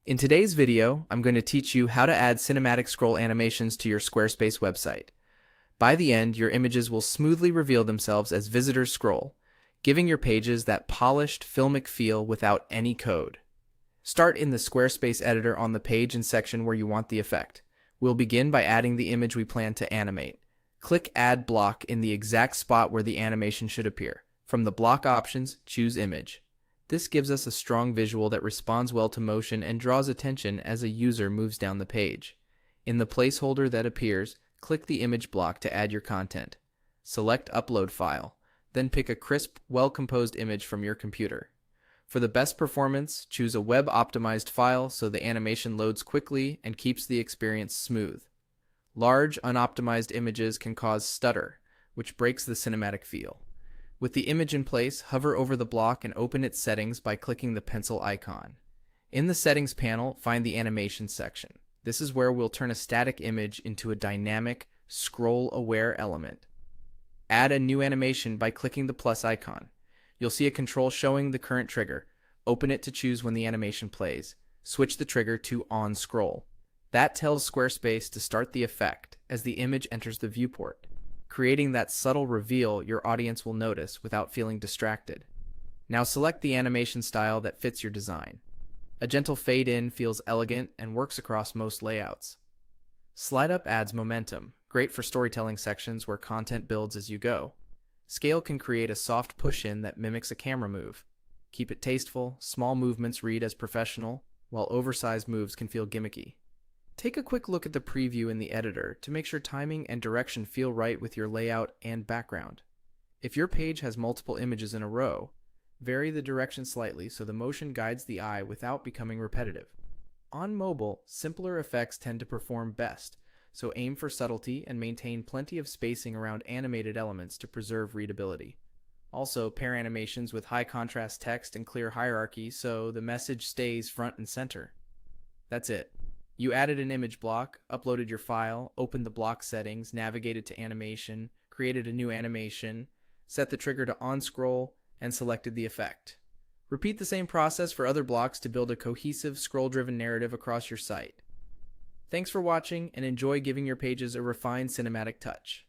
In today's video, I'm going to teach you how to add cinematic scroll animations to your Squarespace website. By the end, your images will smoothly reveal themselves as visitors scroll, giving your pages that polished, filmic feel without any code. Start in the Squarespace editor on the page and section where you want the effect. We'll begin by adding the image we plan to animate. Click Add Block in the exact spot where the animation should appear. From the block options, choose Image. This gives us a strong visual that responds well to motion and draws attention as a user moves down the page. In the placeholder that appears, click the image block to add your content. Select Upload File, then pick a crisp, well-composed image from your computer. For the best performance, choose a web-optimized file so the animation loads quickly and keeps the experience smooth. Large, unoptimized images can cause stutter, which breaks the cinematic feel. With the image in place, hover over the block and open its settings by clicking the pencil icon. In the Settings panel, find the Animation section. This is where we'll turn a static image into a dynamic, scroll-aware element. Add a new animation by clicking the plus icon. You'll see a control showing the current trigger. Open it to choose when the animation plays. Switch the trigger to On Scroll. That tells Squarespace to start the effect as the image enters the viewport, creating that subtle reveal your audience will notice without feeling distracted. Now select the animation style that fits your design. A gentle fade in feels elegant and works across most layouts. Slide up adds momentum, great for storytelling sections where content builds as you go. Scale can create a soft push in that mimics a camera move. Keep it tasteful, small movements read as professional, while oversized moves can feel gimmicky. Take a quick look at the preview in the editor to make sure timing and direction feel right with your layout and background. If your page has multiple images in a row, vary the direction slightly so the motion guides the eye without becoming repetitive. On mobile, simpler effects tend to perform best, so aim for subtlety and maintain plenty of spacing around animated elements to preserve readability. Also, pair animations with high contrast text and clear hierarchy so the message stays front and center. That's it. You added an image block, uploaded your file, opened the block settings, navigated to animation, created a new animation, set the trigger to on scroll, and selected the effect. Repeat the same process for other blocks to build a cohesive, scroll-driven narrative across your site. Thanks for watching and enjoy giving your pages a refined cinematic touch.